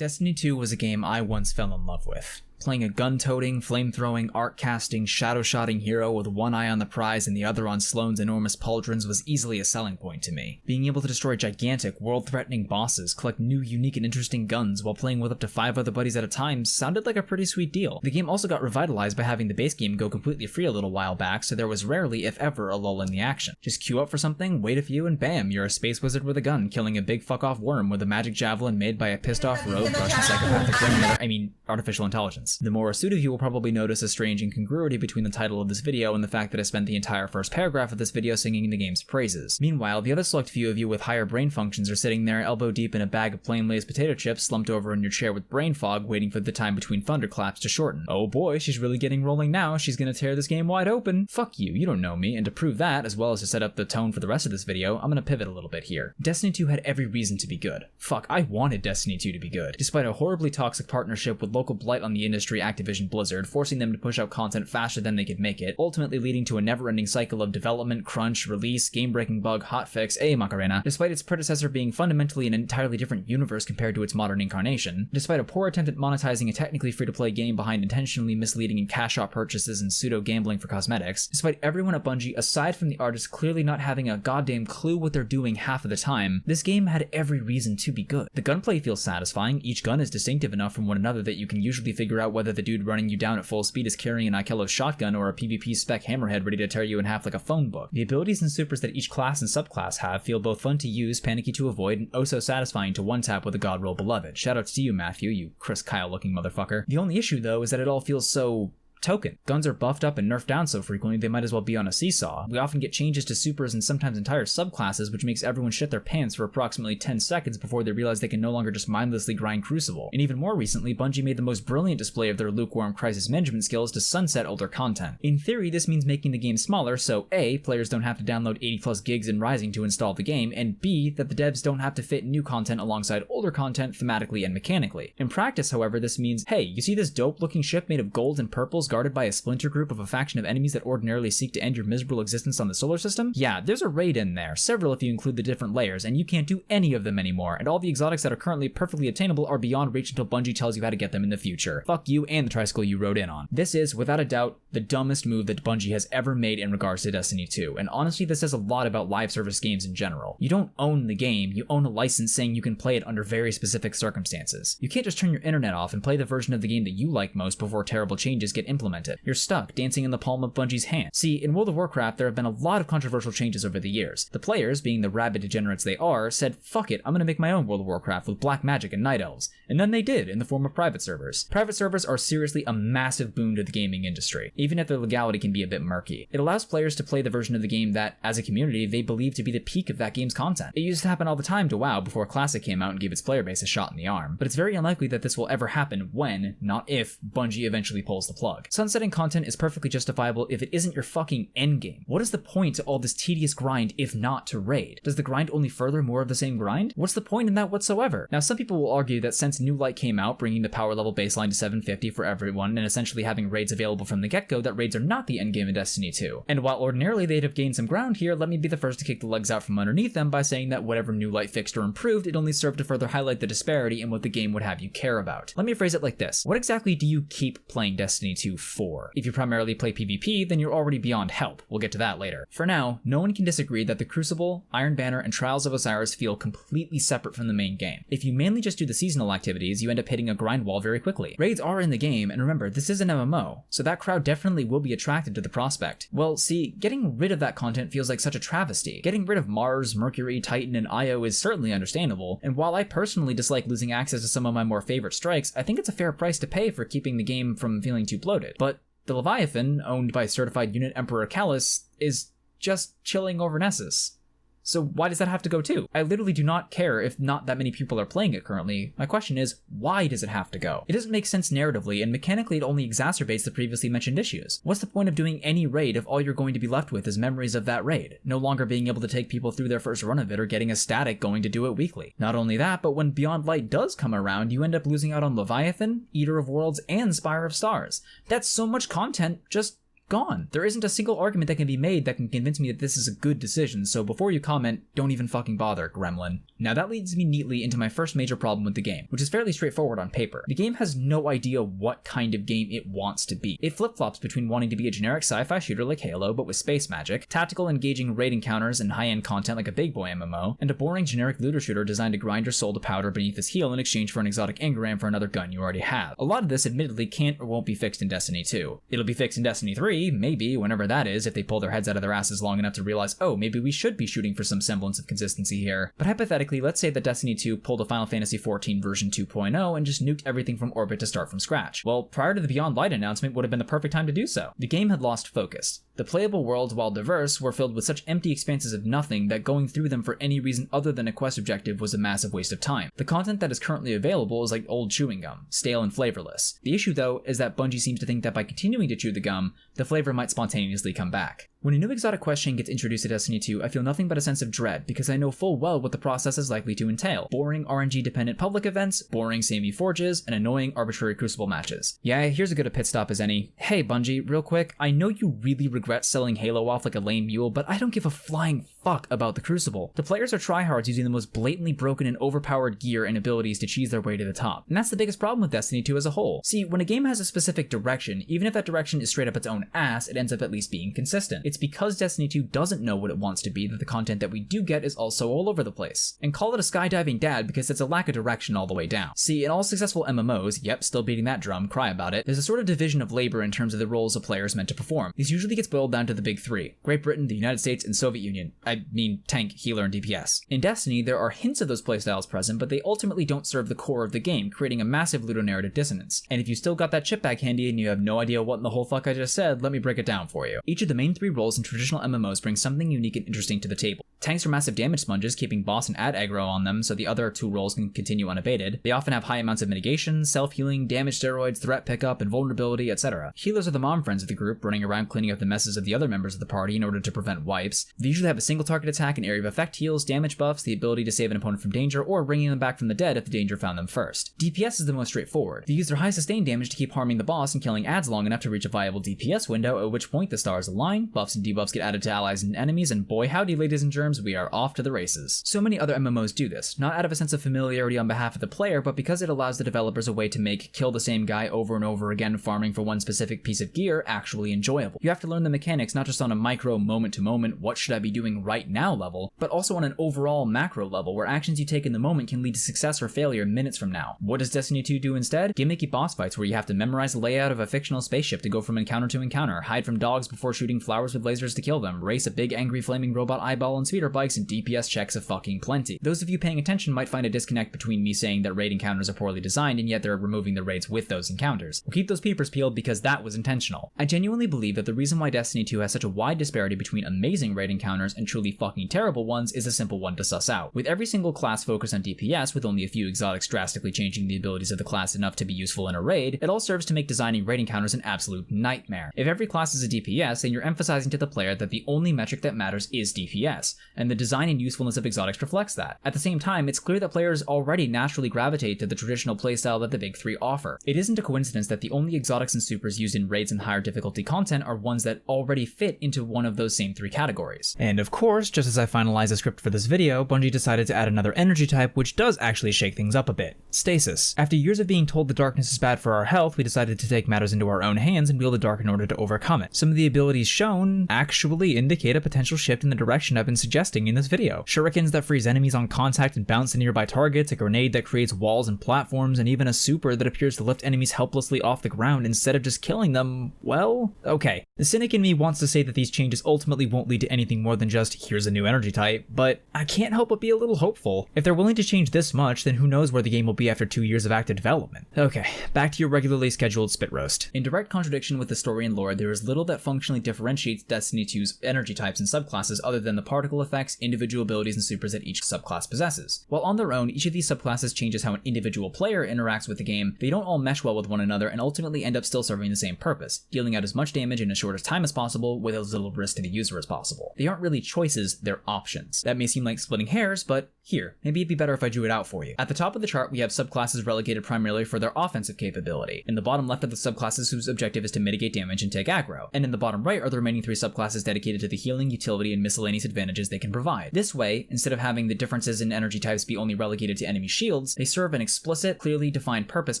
Destiny 2 was a game I once fell in love with. Playing a gun-toting, flame-throwing, arc-casting, shadow-shotting hero with one eye on the prize and the other on Sloane's enormous pauldrons was easily a selling point to me. Being able to destroy gigantic, world-threatening bosses, collect new, unique, and interesting guns while playing with up to 5 other buddies at a time sounded like a pretty sweet deal. The game also got revitalized by having the base game go completely free a little while back, so there was rarely, if ever, a lull in the action. Just queue up for something, wait a few, and bam, you're a space wizard with a gun, killing a big fuck-off worm with a magic javelin made by a pissed-off rogue Russian psychopathic artificial intelligence. The more astute of you will probably notice a strange incongruity between the title of this video and the fact that I spent the entire first paragraph of this video singing the game's praises. Meanwhile, the other select few of you with higher brain functions are sitting there elbow deep in a bag of plain Lay's potato chips, slumped over in your chair with brain fog, waiting for the time between thunderclaps to shorten. Oh boy, she's really getting rolling now, she's gonna tear this game wide open. Fuck you, you don't know me, and to prove that, as well as to set up the tone for the rest of this video, I'm gonna pivot a little bit here. Destiny 2 had every reason to be good. Fuck, I wanted Destiny 2 to be good. Despite a horribly toxic partnership with local blight on the industry Activision Blizzard, forcing them to push out content faster than they could make it, ultimately leading to a never-ending cycle of development, crunch, release, game-breaking bug, hotfix, Macarena, despite its predecessor being fundamentally an entirely different universe compared to its modern incarnation, despite a poor attempt at monetizing a technically free-to-play game behind intentionally misleading and cash-out purchases and pseudo-gambling for cosmetics, despite everyone at Bungie, aside from the artists clearly not having a goddamn clue what they're doing half of the time, this game had every reason to be good. The gunplay feels satisfying, each gun is distinctive enough from one another that you can usually figure out whether the dude running you down at full speed is carrying an Ikello shotgun or a PvP spec hammerhead ready to tear you in half like a phone book. The abilities and supers that each class and subclass have feel both fun to use, panicky to avoid, and oh so satisfying to one-tap with a god roll beloved. Shoutouts to you, Matthew, you Chris Kyle looking motherfucker. The only issue though is that it all feels so token. Guns are buffed up and nerfed down so frequently they might as well be on a seesaw. We often get changes to supers and sometimes entire subclasses, which makes everyone shit their pants for approximately 10 seconds before they realize they can no longer just mindlessly grind Crucible. And even more recently, Bungie made the most brilliant display of their lukewarm crisis management skills to sunset older content. In theory, this means making the game smaller, so A, players don't have to download 80 plus gigs in Rising to install the game, and B, that the devs don't have to fit new content alongside older content thematically and mechanically. In practice, however, this means, hey, you see this dope looking ship made of golds and purples guarded by a splinter group of a faction of enemies that ordinarily seek to end your miserable existence on the solar system? Yeah, there's a raid in there, several if you include the different layers, and you can't do any of them anymore, and all the exotics that are currently perfectly obtainable are beyond reach until Bungie tells you how to get them in the future. Fuck you and the tricycle you rode in on. This is, without a doubt, the dumbest move that Bungie has ever made in regards to Destiny 2, and honestly this says a lot about live service games in general. You don't own the game, you own a license saying you can play it under very specific circumstances. You can't just turn your internet off and play the version of the game that you like most before terrible changes get implemented. You're stuck dancing in the palm of Bungie's hand. See, in World of Warcraft, there have been a lot of controversial changes over the years. The players, being the rabid degenerates they are, said, fuck it, I'm gonna make my own World of Warcraft with black magic and night elves. And then they did, in the form of private servers. Private servers are seriously a massive boon to the gaming industry, even if their legality can be a bit murky. It allows players to play the version of the game that, as a community, they believe to be the peak of that game's content. It used to happen all the time to WoW before Classic came out and gave its player base a shot in the arm, but it's very unlikely that this will ever happen when, not if, Bungie eventually pulls the plug. Sunsetting content is perfectly justifiable if it isn't your fucking endgame. What is the point to all this tedious grind if not to raid? Does the grind only further more of the same grind? What's the point in that whatsoever? Now, some people will argue that since New Light came out, bringing the power level baseline to 750 for everyone and essentially having raids available from the get-go, that raids are not the endgame in Destiny 2. And while ordinarily they'd have gained some ground here, let me be the first to kick the legs out from underneath them by saying that whatever New Light fixed or improved, it only served to further highlight the disparity in what the game would have you care about. Let me phrase it like this. What exactly do you keep playing Destiny 2 for? If you primarily play PvP, then you're already beyond help. We'll get to that later. For now, no one can disagree that the Crucible, Iron Banner, and Trials of Osiris feel completely separate from the main game. If you mainly just do the seasonal activities, you end up hitting a grind wall very quickly. Raids are in the game, and remember, this is an MMO, so that crowd definitely will be attracted to the prospect. Well, see, getting rid of that content feels like such a travesty. Getting rid of Mars, Mercury, Titan, and Io is certainly understandable, and while I personally dislike losing access to some of my more favorite strikes, I think it's a fair price to pay for keeping the game from feeling too bloated. But the Leviathan, owned by certified unit Emperor Callus, is just chilling over Nessus. So why does that have to go too? I literally do not care if not that many people are playing it currently. My question is, why does it have to go? It doesn't make sense narratively, and mechanically it only exacerbates the previously mentioned issues. What's the point of doing any raid if all you're going to be left with is memories of that raid, no longer being able to take people through their first run of it or getting a static going to do it weekly? Not only that, but when Beyond Light does come around, you end up losing out on Leviathan, Eater of Worlds, and Spire of Stars. That's so much content just gone. There isn't a single argument that can be made that can convince me that this is a good decision, so before you comment, don't even fucking bother, Gremlin. Now that leads me neatly into my first major problem with the game, which is fairly straightforward on paper. The game has no idea what kind of game it wants to be. It flip-flops between wanting to be a generic sci-fi shooter like Halo but with space magic, tactical engaging raid encounters and high-end content like a big boy MMO, and a boring generic looter shooter designed to grind your soul to powder beneath his heel in exchange for an exotic engram for another gun you already have. A lot of this admittedly can't or won't be fixed in Destiny 2. It'll be fixed in Destiny 3, maybe, whenever that is, if they pull their heads out of their asses long enough to realize, oh, maybe we should be shooting for some semblance of consistency here. But hypothetically, let's say that Destiny 2 pulled a Final Fantasy XIV version 2.0 and just nuked everything from orbit to start from scratch. Well, prior to the Beyond Light announcement would have been the perfect time to do so. The game had lost focus. The playable worlds, while diverse, were filled with such empty expanses of nothing that going through them for any reason other than a quest objective was a massive waste of time. The content that is currently available is like old chewing gum, stale and flavorless. The issue though is that Bungie seems to think that by continuing to chew the gum, the flavor might spontaneously come back. When a new exotic quest chain gets introduced to Destiny 2, I feel nothing but a sense of dread because I know full well what the process is likely to entail. Boring RNG-dependent public events, boring samey forges, and annoying arbitrary crucible matches. Yeah, here's as good a pit stop as any. Hey Bungie, real quick, I know you really regret selling Halo off like a lame mule, but I don't give a flying fuck about the Crucible. The players are tryhards using the most blatantly broken and overpowered gear and abilities to cheese their way to the top. And that's the biggest problem with Destiny 2 as a whole. See, when a game has a specific direction, even if that direction is straight up its own ass, it ends up at least being consistent. It's because Destiny 2 doesn't know what it wants to be that the content that we do get is also all over the place. And call it a skydiving dad because it's a lack of direction all the way down. See, in all successful MMOs, yep, still beating that drum, cry about it, there's a sort of division of labor in terms of the roles a player is meant to perform. These usually gets boiled down to the big three: Great Britain, the United States, and Soviet Union. I mean tank, healer, and DPS. In Destiny, there are hints of those playstyles present, but they ultimately don't serve the core of the game, creating a massive ludonarrative dissonance. And if you still got that chip bag handy and you have no idea what in the whole fuck I just said, let me break it down for you. Each of the main three roles in traditional MMOs brings something unique and interesting to the table. Tanks are massive damage sponges, keeping boss and ad aggro on them so the other two roles can continue unabated. They often have high amounts of mitigation, self-healing, damage steroids, threat pickup, and vulnerability, etc. Healers are the mom friends of the group, running around cleaning up the messes of the other members of the party in order to prevent wipes. They usually have a single target attack, an area of effect heals, damage buffs, the ability to save an opponent from danger, or bringing them back from the dead if the danger found them first. DPS is the most straightforward. They use their high sustained damage to keep harming the boss and killing ads long enough to reach a viable DPS window, at which point the stars align, buffs and debuffs get added to allies and enemies, and boy howdy ladies and germs, we are off to the races. So many other MMOs do this, not out of a sense of familiarity on behalf of the player, but because it allows the developers a way to make kill the same guy over and over again farming for one specific piece of gear actually enjoyable. You have to learn the mechanics not just on a micro moment to moment what should I be doing right now level, but also on an overall macro level where actions you take in the moment can lead to success or failure minutes from now. What does Destiny 2 do instead? Gimmicky boss fights where you have to memorize the layout of a fictional spaceship to go from encounter to encounter, hide from dogs before shooting flowers with lasers to kill them, race a big angry flaming robot eyeball on speeder bikes, and DPS checks a fucking plenty. Those of you paying attention might find a disconnect between me saying that raid encounters are poorly designed and yet they're removing the raids with those encounters. We'll keep those peepers peeled because that was intentional. I genuinely believe that the reason why Destiny 2 has such a wide disparity between amazing raid encounters and truly fucking terrible ones is a simple one to suss out. With every single class focused on DPS, with only a few exotics drastically changing the abilities of the class enough to be useful in a raid, it all serves to make designing raid encounters an absolute nightmare. If every class is a DPS, then you're emphasizing to the player that the only metric that matters is DPS, and the design and usefulness of exotics reflects that. At the same time, it's clear that players already naturally gravitate to the traditional playstyle that the big three offer. It isn't a coincidence that the only exotics and supers used in raids and higher difficulty content are ones that already fit into one of those same three categories. And of course, just as I finalized the script for this video, Bungie decided to add another energy type which does actually shake things up a bit. Stasis. After years of being told the darkness is bad for our health, we decided to take matters into our own hands and wield the dark in order to overcome it. Some of the abilities shown actually indicate a potential shift in the direction I've been suggesting in this video. Shurikens that freeze enemies on contact and bounce to nearby targets, a grenade that creates walls and platforms, and even a super that appears to lift enemies helplessly off the ground instead of just killing them. Well, okay. The cynic in me wants to say that these changes ultimately won't lead to anything more than just, here's a new energy type, but I can't help but be a little hopeful. If they're willing to change this much, then who knows where the game will be after 2 years of active development. Okay, back to your regularly scheduled spit roast. In direct contradiction with the story and lore, there is little that functionally differentiates Destiny 2's energy types and subclasses other than the particle effects, individual abilities, and supers that each subclass possesses. While on their own, each of these subclasses changes how an individual player interacts with the game, they don't all mesh well with one another and ultimately end up still serving the same purpose, dealing out as much damage in as short as time as possible with as little risk to the user as possible. They aren't really choices, they're options. That may seem like splitting hairs, but Here, maybe it'd be better if I drew it out for you. At the top of the chart, we have subclasses relegated primarily for their offensive capability. In the bottom left are the subclasses whose objective is to mitigate damage and take aggro. And in the bottom right are the remaining 3 subclasses dedicated to the healing, utility, and miscellaneous advantages they can provide. This way, instead of having the differences in energy types be only relegated to enemy shields, they serve an explicit, clearly defined purpose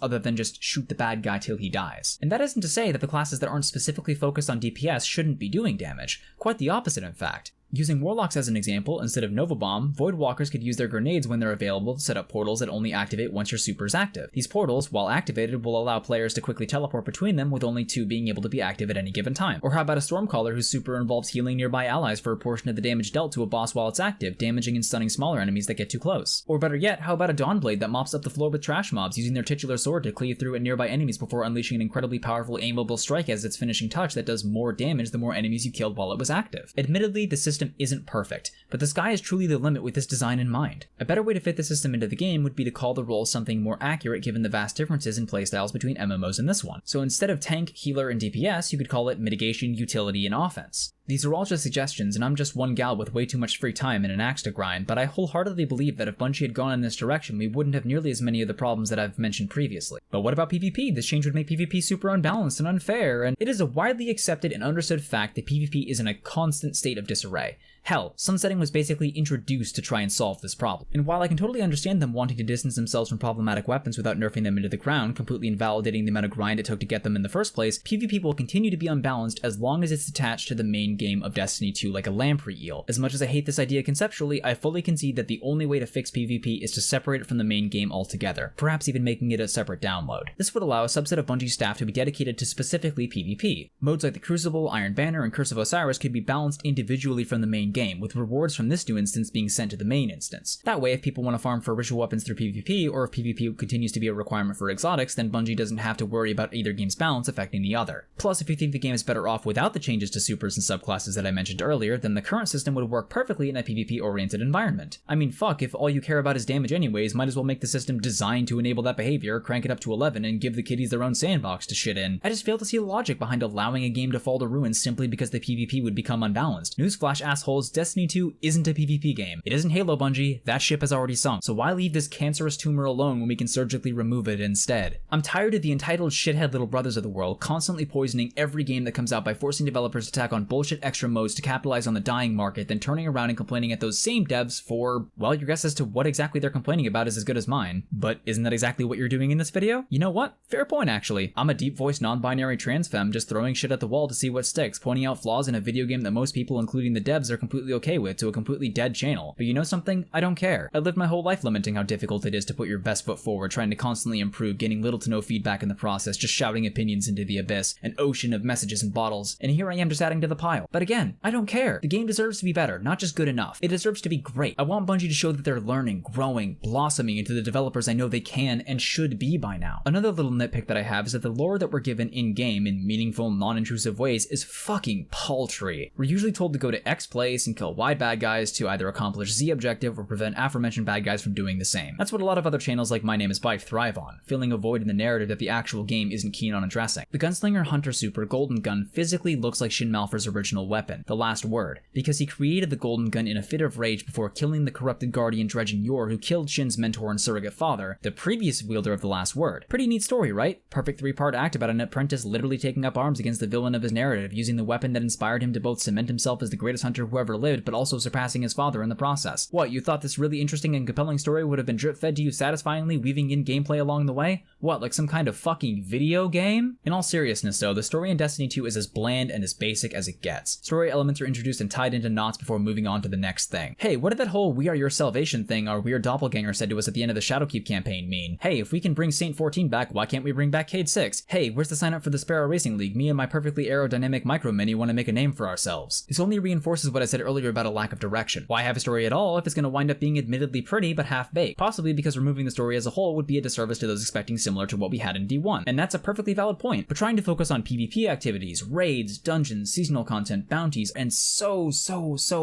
other than just shoot the bad guy till he dies. And that isn't to say that the classes that aren't specifically focused on DPS shouldn't be doing damage. Quite the opposite, in fact. Using Warlocks as an example, instead of Nova Bomb, Void Walkers could use their grenades when they're available to set up portals that only activate once your super is active. These portals, while activated, will allow players to quickly teleport between them, with only 2 being able to be active at any given time. Or how about a Stormcaller whose super involves healing nearby allies for a portion of the damage dealt to a boss while it's active, damaging and stunning smaller enemies that get too close. Or better yet, how about a Dawnblade that mops up the floor with trash mobs, using their titular sword to cleave through at nearby enemies before unleashing an incredibly powerful aimable strike as its finishing touch that does more damage the more enemies you killed while it was active. Admittedly, the system isn't perfect, but the sky is truly the limit with this design in mind. A better way to fit the system into the game would be to call the role something more accurate given the vast differences in playstyles between MMOs and this one. So instead of tank, healer, and DPS, you could call it mitigation, utility, and offense. These are all just suggestions, and I'm just one gal with way too much free time and an axe to grind, but I wholeheartedly believe that if Bungie had gone in this direction, we wouldn't have nearly as many of the problems that I've mentioned previously. But what about PvP? This change would make PvP super unbalanced and unfair, and it is a widely accepted and understood fact that PvP is in a constant state of disarray. Hell, sunsetting was basically introduced to try and solve this problem. And while I can totally understand them wanting to distance themselves from problematic weapons without nerfing them into the ground, completely invalidating the amount of grind it took to get them in the first place, PvP will continue to be unbalanced as long as it's attached to the main game of Destiny 2 like a lamprey eel. As much as I hate this idea conceptually, I fully concede that the only way to fix PvP is to separate it from the main game altogether, perhaps even making it a separate download. This would allow a subset of Bungie staff to be dedicated to specifically PvP. Modes like the Crucible, Iron Banner, and Curse of Osiris could be balanced individually from the main game, with rewards from this new instance being sent to the main instance. That way, if people want to farm for ritual weapons through PvP, or if PvP continues to be a requirement for exotics, then Bungie doesn't have to worry about either game's balance affecting the other. Plus, if you think the game is better off without the changes to supers and subclasses that I mentioned earlier, then the current system would work perfectly in a PvP-oriented environment. I mean, fuck, if all you care about is damage anyways, might as well make the system designed to enable that behavior, crank it up to 11, and give the kiddies their own sandbox to shit in. I just fail to see the logic behind allowing a game to fall to ruin simply because the PvP would become unbalanced. Newsflash, assholes, Destiny 2 isn't a PvP game. It isn't Halo, Bungie. That ship has already sunk. So why leave this cancerous tumor alone when we can surgically remove it instead? I'm tired of the entitled shithead little brothers of the world constantly poisoning every game that comes out by forcing developers to tack on bullshit extra modes to capitalize on the dying market, then turning around and complaining at those same devs for, well, your guess as to what exactly they're complaining about is as good as mine. But isn't that exactly what you're doing in this video? You know what? Fair point, actually. I'm a deep-voiced non-binary trans femme just throwing shit at the wall to see what sticks, pointing out flaws in a video game that most people, including the devs, are completely okay with to a completely dead channel. But you know something? I don't care. I lived my whole life lamenting how difficult it is to put your best foot forward, trying to constantly improve, getting little to no feedback in the process, just shouting opinions into the abyss, an ocean of messages and bottles, and here I am just adding to the pile. But again, I don't care. The game deserves to be better, not just good enough. It deserves to be great. I want Bungie to show that they're learning, growing, blossoming into the developers I know they can and should be by now. Another little nitpick that I have is that the lore that we're given in-game in meaningful, non-intrusive ways is fucking paltry. We're usually told to go to X place and kill Y bad guys to either accomplish Z objective or prevent aforementioned bad guys from doing the same. That's what a lot of other channels like My Name is Bife thrive on, filling a void in the narrative that the actual game isn't keen on addressing. The Gunslinger Hunter Super Golden Gun physically looks like Shin Malphur's original weapon, the Last Word, because he created the Golden Gun in a fit of rage before killing the corrupted guardian Dredgen Yor who killed Shin's mentor and surrogate father, the previous wielder of the Last Word. Pretty neat story, right? Perfect 3-part act about an apprentice literally taking up arms against the villain of his narrative, using the weapon that inspired him to both cement himself as the greatest hunter who ever lived, but also surpassing his father in the process. What, you thought this really interesting and compelling story would have been drip-fed to you satisfyingly, weaving in gameplay along the way? What, like some kind of fucking video game? In all seriousness though, the story in Destiny 2 is as bland and as basic as it gets. Story elements are introduced and tied into knots before moving on to the next thing. Hey, what did that whole "we are your salvation" thing our weird doppelganger said to us at the end of the Shadowkeep campaign mean? Hey, if we can bring Saint 14 back, why can't we bring back Cade 6? Hey, where's the sign up for the Sparrow Racing League? Me and my perfectly aerodynamic micro mini want to make a name for ourselves. This only reinforces what I said earlier about a lack of direction. Why have a story at all if it's going to wind up being admittedly pretty but half-baked? Possibly because removing the story as a whole would be a disservice to those expecting similar to what we had in D1. And that's a perfectly valid point. But trying to focus on PvP activities, raids, dungeons, seasonal content, bounties, and so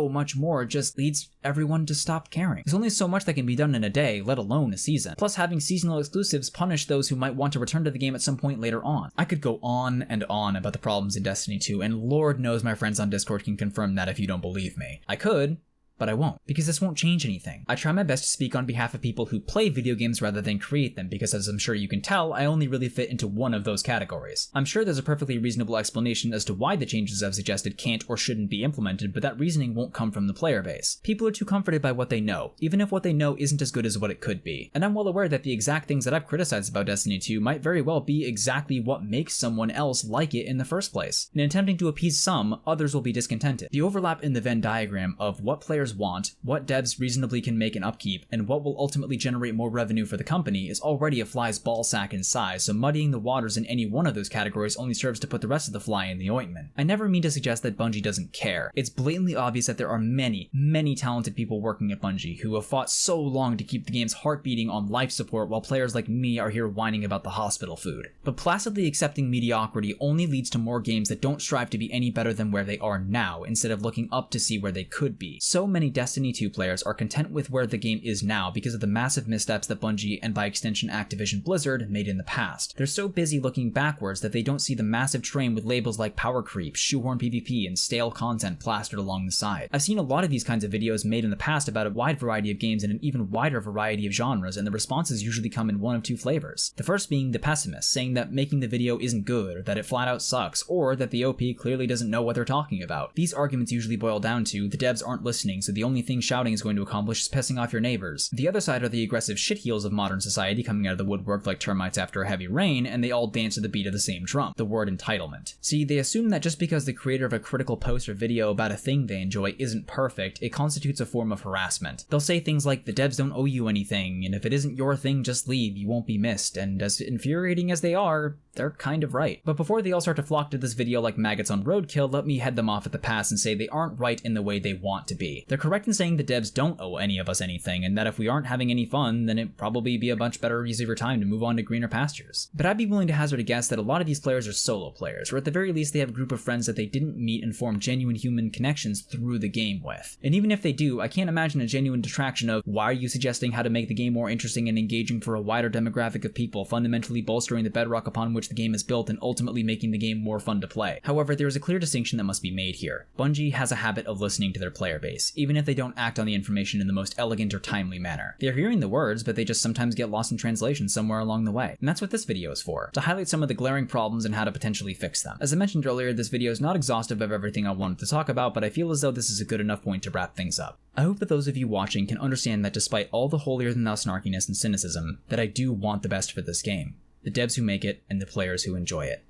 much more just leads everyone to stop caring. There's only so much that can be done in a day, let alone a season. Plus, having seasonal exclusives punish those who might want to return to the game at some point later on. I could go on and on about the problems in Destiny 2, and Lord knows my friends on Discord can confirm that if you don't believe me. I could, But I won't, because this won't change anything. I try my best to speak on behalf of people who play video games rather than create them, because as I'm sure you can tell, I only really fit into one of those categories. I'm sure there's a perfectly reasonable explanation as to why the changes I've suggested can't or shouldn't be implemented, but that reasoning won't come from the player base. People are too comforted by what they know, even if what they know isn't as good as what it could be. And I'm well aware that the exact things that I've criticized about Destiny 2 might very well be exactly what makes someone else like it in the first place. In attempting to appease some, others will be discontented. The overlap in the Venn diagram of what players want, what devs reasonably can make and upkeep, and what will ultimately generate more revenue for the company is already a fly's ballsack in size, so muddying the waters in any one of those categories only serves to put the rest of the fly in the ointment. I never mean to suggest that Bungie doesn't care. It's blatantly obvious that there are many, many talented people working at Bungie who have fought so long to keep the game's heart beating on life support while players like me are here whining about the hospital food. But placidly accepting mediocrity only leads to more games that don't strive to be any better than where they are now, instead of looking up to see where they could be. So many Destiny 2 players are content with where the game is now because of the massive missteps that Bungie, and by extension Activision Blizzard, made in the past. They're so busy looking backwards that they don't see the massive train with labels like power creep, shoehorn PvP, and stale content plastered along the side. I've seen a lot of these kinds of videos made in the past about a wide variety of games in an even wider variety of genres, and the responses usually come in one of two flavors. The first being the pessimist, saying that making the video isn't good, or that it flat out sucks, or that the OP clearly doesn't know what they're talking about. These arguments usually boil down to, the devs aren't listening, so the only thing shouting is going to accomplish is pissing off your neighbors. The other side are the aggressive shitheels of modern society coming out of the woodwork like termites after a heavy rain, and they all dance to the beat of the same drum, the word entitlement. See, they assume that just because the creator of a critical post or video about a thing they enjoy isn't perfect, it constitutes a form of harassment. They'll say things like, the devs don't owe you anything, and if it isn't your thing, just leave, you won't be missed, and as infuriating as they are, they're kind of right. But before they all start to flock to this video like maggots on roadkill, let me head them off at the pass and say they aren't right in the way they want to be. They're correct in saying the devs don't owe any of us anything, and that if we aren't having any fun, then it'd probably be a much better use of your time to move on to greener pastures. But I'd be willing to hazard a guess that a lot of these players are solo players, or at the very least they have a group of friends that they didn't meet and form genuine human connections through the game with. And even if they do, I can't imagine a genuine detraction of, why are you suggesting how to make the game more interesting and engaging for a wider demographic of people, fundamentally bolstering the bedrock upon which the game is built and ultimately making the game more fun to play. However, there is a clear distinction that must be made here. Bungie has a habit of listening to their player base, even if they don't act on the information in the most elegant or timely manner. They're hearing the words, but they just sometimes get lost in translation somewhere along the way. And that's what this video is for, to highlight some of the glaring problems and how to potentially fix them. As I mentioned earlier, this video is not exhaustive of everything I wanted to talk about, but I feel as though this is a good enough point to wrap things up. I hope that those of you watching can understand that despite all the holier-than-thou snarkiness and cynicism, that I do want the best for this game, the devs who make it, and the players who enjoy it.